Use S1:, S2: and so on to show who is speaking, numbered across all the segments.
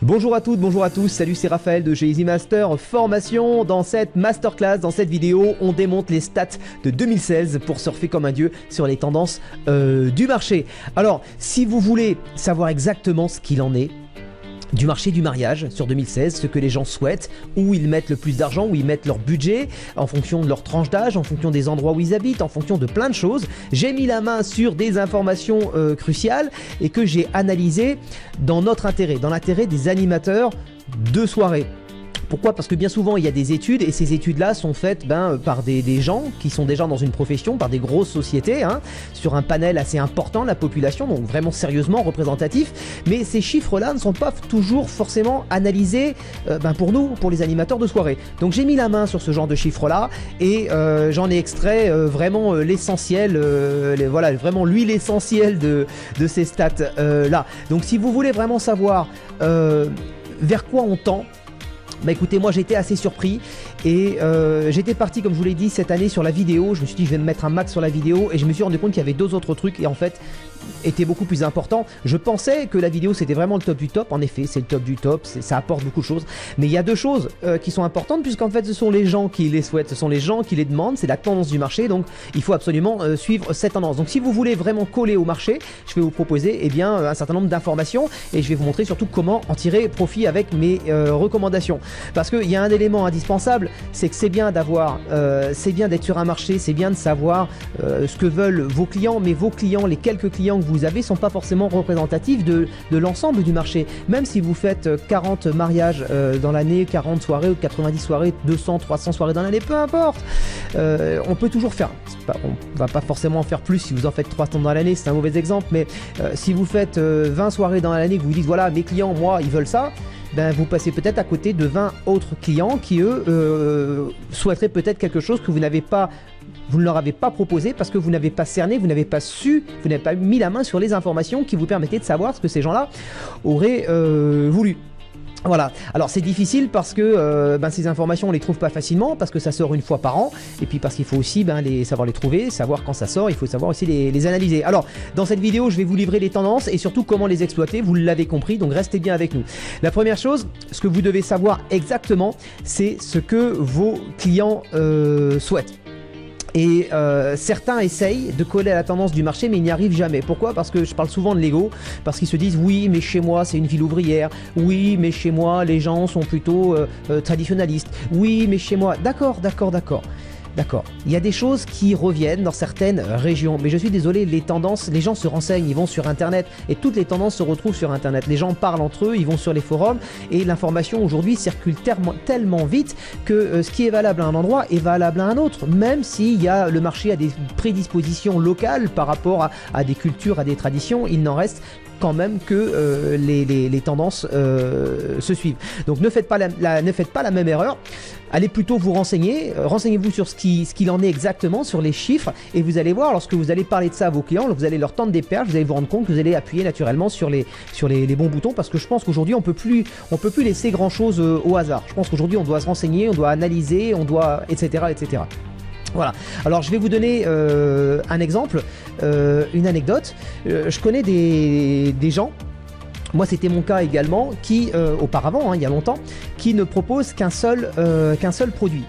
S1: Bonjour à toutes, bonjour à tous, salut, c'est Raphaël de chez Easy Master Formation. Dans cette masterclass, dans cette vidéo, on démonte les stats de 2016 pour surfer comme un dieu sur les tendances du marché. Alors, si vous voulez savoir exactement ce qu'il en est du marché du mariage sur 2016, ce que les gens souhaitent, où ils mettent le plus d'argent, où ils mettent leur budget, en fonction de leur tranche d'âge, en fonction des endroits où ils habitent, en fonction de plein de choses, j'ai mis la main sur des informations cruciales et que j'ai analysées dans notre intérêt, dans l'intérêt des animateurs de soirée. Pourquoi? Parce que bien souvent il y a des études et ces études-là sont faites par des gens qui sont déjà dans une profession, par des grosses sociétés, sur un panel assez important de la population, donc vraiment sérieusement représentatif. Mais ces chiffres-là ne sont pas toujours forcément analysés pour nous, pour les animateurs de soirée. Donc j'ai mis la main sur ce genre de chiffres-là et j'en ai extrait vraiment l'essentiel, voilà, vraiment l'huile essentielle de ces stats-là. Donc si vous voulez vraiment savoir vers quoi on tend, bah écoutez, moi j'étais assez surpris et j'étais parti, comme je vous l'ai dit, cette année sur la vidéo. Je me suis dit je vais me mettre un max sur la vidéo et je me suis rendu compte qu'il y avait deux autres trucs et en fait était beaucoup plus important. Je pensais que la vidéo c'était vraiment le top du top. En effet, c'est le top du top, ça apporte beaucoup de choses. Mais il y a deux choses qui sont importantes puisqu'en fait ce sont les gens qui les souhaitent, ce sont les gens qui les demandent, c'est la tendance du marché. Donc il faut absolument suivre cette tendance. Donc si vous voulez vraiment coller au marché, je vais vous proposer un certain nombre d'informations et je vais vous montrer surtout comment en tirer profit avec mes recommandations. Parce qu'il y a un élément indispensable, c'est que c'est bien d'avoir, c'est bien d'être sur un marché, c'est bien de savoir ce que veulent vos clients, mais vos clients, les quelques clients que vous avez, sont pas forcément représentatifs de l'ensemble du marché. Même si vous faites 40 mariages dans l'année, 40 soirées ou 90 soirées, 200, 300 soirées dans l'année, peu importe, on peut toujours faire, on va pas forcément en faire plus si vous en faites 300 dans l'année, c'est un mauvais exemple, mais si vous faites 20 soirées dans l'année, que vous dites voilà, mes clients, moi, ils veulent ça, ben, vous passez peut-être à côté de 20 autres clients qui eux souhaiteraient peut-être quelque chose que vous n'avez pas, vous ne leur avez pas proposé parce que vous n'avez pas cerné, vous n'avez pas su, vous n'avez pas mis la main sur les informations qui vous permettaient de savoir ce que ces gens-là auraient voulu. Voilà, alors c'est difficile parce que ces informations on les trouve pas facilement parce que ça sort une fois par an et puis parce qu'il faut aussi savoir les trouver, savoir quand ça sort, il faut savoir aussi les analyser. Alors dans cette vidéo je vais vous livrer les tendances et surtout comment les exploiter, vous l'avez compris, donc restez bien avec nous. La première chose, ce que vous devez savoir exactement, c'est ce que vos clients souhaitent. Et certains essayent de coller à la tendance du marché mais ils n'y arrivent jamais. Pourquoi? Parce que je parle souvent de l'ego, parce qu'ils se disent oui mais chez moi c'est une ville ouvrière, oui mais chez moi les gens sont plutôt traditionnalistes, oui mais chez moi, d'accord, il y a des choses qui reviennent dans certaines régions, mais je suis désolé, les tendances, les gens se renseignent, ils vont sur internet et toutes les tendances se retrouvent sur internet. Les gens parlent entre eux, ils vont sur les forums et l'information aujourd'hui circule tellement vite que ce qui est valable à un endroit est valable à un autre, même si le marché a des prédispositions locales par rapport à des cultures, à des traditions, il n'en reste quand même que les tendances se suivent. Donc ne faites pas la même erreur. Allez plutôt vous renseigner, renseignez-vous sur ce qu'il en est exactement, sur les chiffres, et vous allez voir, lorsque vous allez parler de ça à vos clients, vous allez leur tendre des perches, vous allez vous rendre compte que vous allez appuyer naturellement sur les bons boutons, parce que je pense qu'aujourd'hui on peut plus laisser grand chose au hasard. Je pense qu'aujourd'hui on doit se renseigner, on doit analyser, etc. Voilà, alors je vais vous donner un exemple, une anecdote. Je connais des gens, moi c'était mon cas également, qui auparavant, il y a longtemps, qui ne proposent qu'un seul produit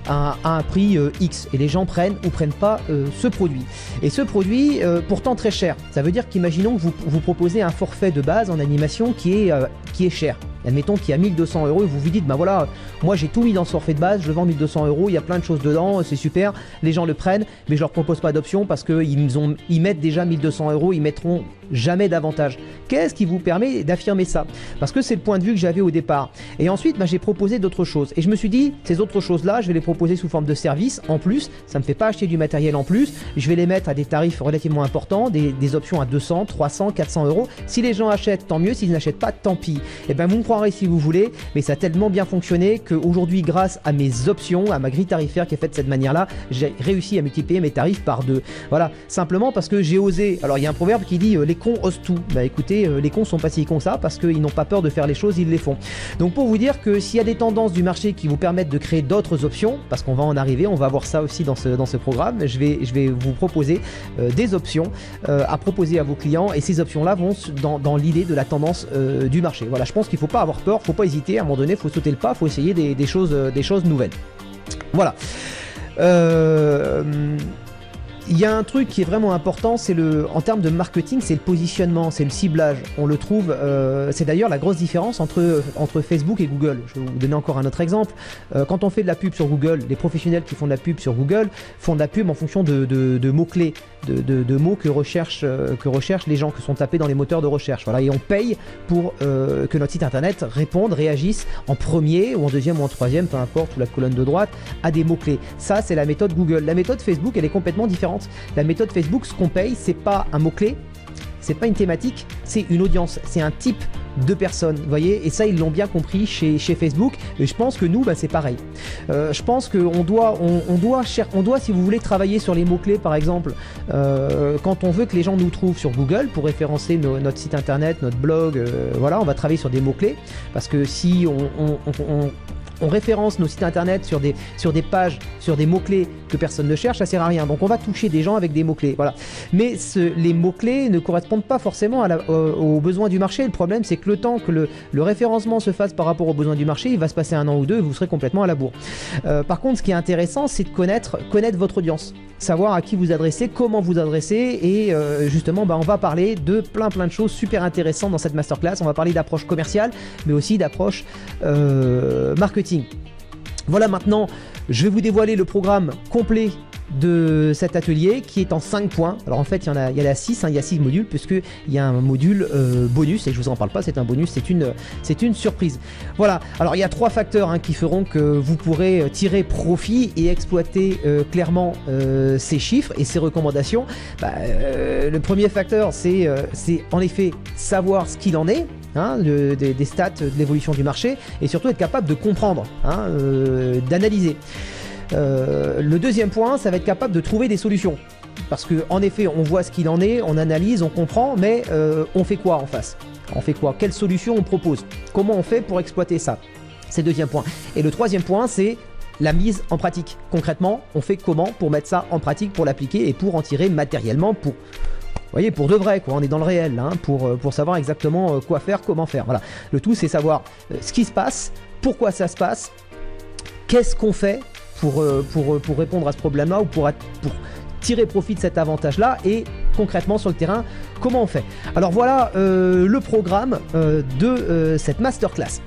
S1: à un prix X, et les gens prennent ou prennent pas ce produit. Et ce produit pourtant très cher, ça veut dire qu'imaginons que vous proposez un forfait de base en animation qui est cher. Admettons qu'il y a 1200 € et vous vous dites, bah voilà, moi j'ai tout mis dans ce forfait de base, je le vends 1200 €, il y a plein de choses dedans, c'est super, les gens le prennent, mais je leur propose pas d'option parce qu'ils mettent déjà 1200 €, ils mettront jamais davantage. Qu'est-ce qui vous permet d'affirmer ça? Parce que c'est le point de vue que j'avais au départ. Et ensuite, j'ai proposé d'autres choses. Et je me suis dit, ces autres choses-là, je vais les proposer sous forme de service en plus, ça me fait pas acheter du matériel en plus, je vais les mettre à des tarifs relativement importants, des options à 200, 300, 400 €. Si les gens achètent, tant mieux, s'ils n'achètent pas, tant pis. Et ben vous me croirez si vous voulez, mais ça a tellement bien fonctionné qu'aujourd'hui, grâce à mes options, à ma grille tarifaire qui est faite de cette manière-là, j'ai réussi à multiplier mes tarifs par 2. Voilà, simplement parce que j'ai osé. Alors il y a un proverbe qui dit les cons osent tout. Bah écoutez, les cons sont pas si cons que ça parce qu'ils n'ont pas peur de faire les choses, ils les font. Donc pour vous dire que s'il y a des tendances du marché qui vous permettent de créer d'autres options, parce qu'on va en arriver, on va voir ça aussi dans ce programme, je vais vous proposer des options à proposer à vos clients, et ces options-là vont dans l'idée de la tendance du marché. Voilà, je pense qu'il ne faut pas avoir peur, il ne faut pas hésiter, à un moment donné, il faut sauter le pas, il faut essayer des choses nouvelles. Voilà. Il y a un truc qui est vraiment important, c'est en termes de marketing, c'est le positionnement, c'est le ciblage. On le trouve, c'est d'ailleurs la grosse différence entre Facebook et Google. Je vais vous donner encore un autre exemple. Quand on fait de la pub sur Google, les professionnels qui font de la pub sur Google font de la pub en fonction de mots-clés, de mots que recherchent les gens, que sont tapés dans les moteurs de recherche. Voilà, et on paye pour que notre site internet réponde, réagisse en premier ou en deuxième ou en troisième, peu importe, ou la colonne de droite, à des mots-clés. Ça, c'est la méthode Google. La méthode Facebook, elle est complètement différente. La méthode Facebook, ce qu'on paye, c'est pas un mot-clé, c'est pas une thématique, c'est une audience, c'est un type de personnes, vous voyez, et ça ils l'ont bien compris chez Facebook, et je pense que nous, c'est pareil. Je pense qu'on doit, si vous voulez travailler sur les mots-clés par exemple, quand on veut que les gens nous trouvent sur Google pour référencer notre site internet, notre blog, voilà, on va travailler sur des mots-clés, parce que si on référence nos sites internet sur des pages, sur des mots-clés que personne ne cherche, ça sert à rien. Donc on va toucher des gens avec des mots-clés. Voilà. Mais les mots-clés ne correspondent pas forcément aux besoins du marché. Le problème, c'est que le temps que le référencement se fasse par rapport aux besoins du marché, il va se passer 1 an ou 2 et vous serez complètement à la bourre. Par contre, ce qui est intéressant, c'est de connaître votre audience. Savoir à qui vous adressez, comment vous adressez, et justement, on va parler de plein de choses super intéressantes dans cette masterclass. On va parler d'approche commerciale, mais aussi d'approche marketing. Voilà, maintenant, je vais vous dévoiler le programme complet de cet atelier qui est en 5 points. Alors en fait, il y en a 6, il y a 6 modules, puisqu'il y a un module bonus, et je vous en parle pas, c'est un bonus, c'est une surprise. Voilà, alors il y a 3 facteurs qui feront que vous pourrez tirer profit et exploiter clairement ces chiffres et ces recommandations. Le premier facteur, c'est en effet savoir ce qu'il en est, des stats, de l'évolution du marché, et surtout être capable de comprendre, d'analyser. Le deuxième point, ça va être capable de trouver des solutions. Parce qu'en effet, on voit ce qu'il en est, on analyse, on comprend, mais on fait quoi en face? On fait quoi? Quelle solution on propose? Comment on fait pour exploiter ça? C'est le deuxième point. Et le troisième point, c'est la mise en pratique. Concrètement, on fait comment pour mettre ça en pratique, pour l'appliquer et pour en tirer matériellement, pour de vrai, quoi. On est dans le réel, pour savoir exactement quoi faire, comment faire. Voilà. Le tout, c'est savoir ce qui se passe, pourquoi ça se passe, qu'est-ce qu'on fait pour répondre à ce problème-là, ou pour tirer profit de cet avantage-là, et concrètement sur le terrain, comment on fait. Alors voilà le programme de cette masterclass.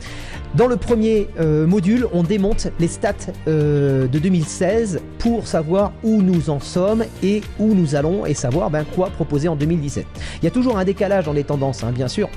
S1: Dans le premier module, on démonte les stats de 2016 pour savoir où nous en sommes et où nous allons, et savoir quoi proposer en 2017. Il y a toujours un décalage dans les tendances, bien sûr.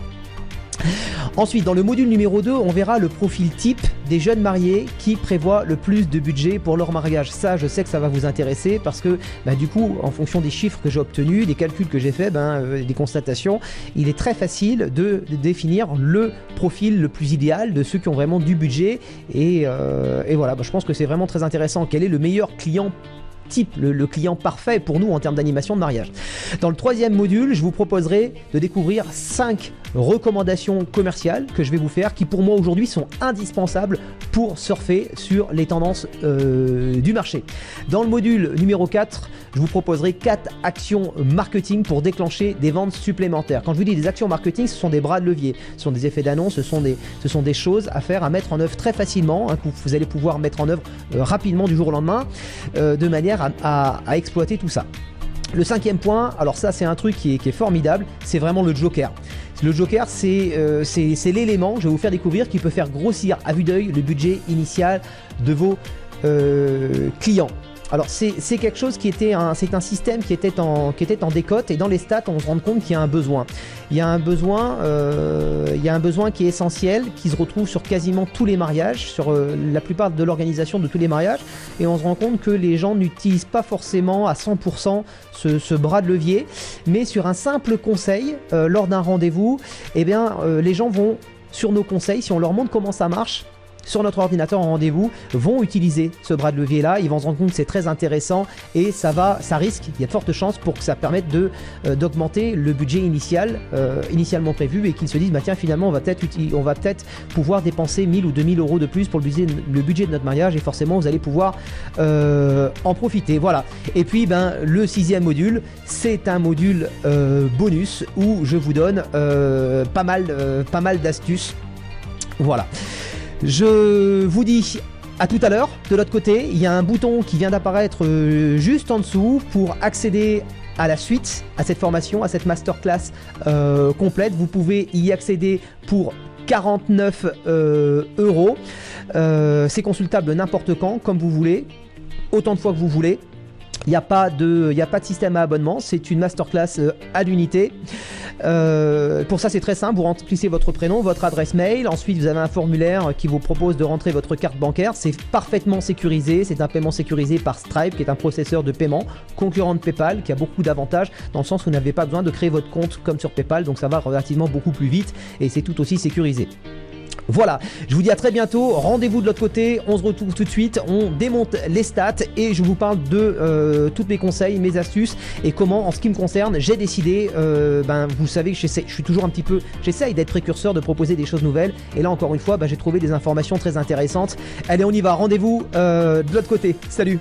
S1: Ensuite, dans le module numéro 2, on verra le profil type des jeunes mariés qui prévoient le plus de budget pour leur mariage. Ça, je sais que ça va vous intéresser, parce que du coup, en fonction des chiffres que j'ai obtenus, des calculs que j'ai faits, des constatations, il est très facile de définir le profil le plus idéal de ceux qui ont vraiment du budget. Et voilà, je pense que c'est vraiment très intéressant. Quel est le meilleur client type, le client parfait pour nous en termes d'animation de mariage. Dans le troisième module, je vous proposerai de découvrir 5 recommandations commerciales que je vais vous faire, qui pour moi aujourd'hui sont indispensables pour surfer sur les tendances du marché. Dans le module numéro 4, je vous proposerai 4 actions marketing pour déclencher des ventes supplémentaires. Quand je vous dis des actions marketing, ce sont des bras de levier, ce sont des effets d'annonce, ce sont des choses à faire, à mettre en œuvre très facilement, que vous allez pouvoir mettre en œuvre rapidement du jour au lendemain, de manière à exploiter tout ça. Le 5e point, alors ça c'est un truc qui est formidable, c'est vraiment le joker. Le joker, c'est l'élément que je vais vous faire découvrir qui peut faire grossir à vue d'œil le budget initial de vos clients. Alors c'est quelque chose c'est un système qui était en décote, et dans les stats on se rend compte qu'il y a un besoin. Il y a un besoin qui est essentiel, qui se retrouve sur quasiment tous les mariages, sur la plupart de l'organisation de tous les mariages, et on se rend compte que les gens n'utilisent pas forcément à 100% ce bras de levier, mais sur un simple conseil lors d'un rendez-vous, les gens vont sur nos conseils, si on leur montre comment ça marche, sur notre ordinateur en rendez-vous vont utiliser ce bras de levier là, ils vont se rendre compte que c'est très intéressant et ça risque, il y a de fortes chances pour que ça permette d'augmenter le budget initialement prévu et qu'ils se disent bah tiens finalement on va peut-être pouvoir dépenser 1000 ou 2000 euros de plus pour le budget de notre mariage et forcément vous allez pouvoir en profiter. Voilà. Et puis le 6e module, c'est un module bonus où je vous donne pas mal d'astuces. Voilà. Je vous dis à tout à l'heure. De l'autre côté, il y a un bouton qui vient d'apparaître juste en dessous pour accéder à la suite, à cette formation, à cette masterclass complète. Vous pouvez y accéder pour 49 euros. C'est consultable n'importe quand, comme vous voulez, autant de fois que vous voulez. Il n'y a pas de système à abonnement, c'est une masterclass à l'unité. Pour ça c'est très simple, vous remplissez votre prénom, votre adresse mail, ensuite vous avez un formulaire qui vous propose de rentrer votre carte bancaire, c'est parfaitement sécurisé, c'est un paiement sécurisé par Stripe qui est un processeur de paiement concurrent de PayPal qui a beaucoup d'avantages dans le sens où vous n'avez pas besoin de créer votre compte comme sur PayPal, donc ça va relativement beaucoup plus vite et c'est tout aussi sécurisé. Voilà, je vous dis à très bientôt, rendez-vous de l'autre côté, on se retrouve tout de suite, on démonte les stats et je vous parle de tous mes conseils, mes astuces et comment en ce qui me concerne j'ai décidé, vous savez que j'essaye d'être précurseur, de proposer des choses nouvelles et là encore une fois j'ai trouvé des informations très intéressantes. Allez on y va, rendez-vous de l'autre côté, salut.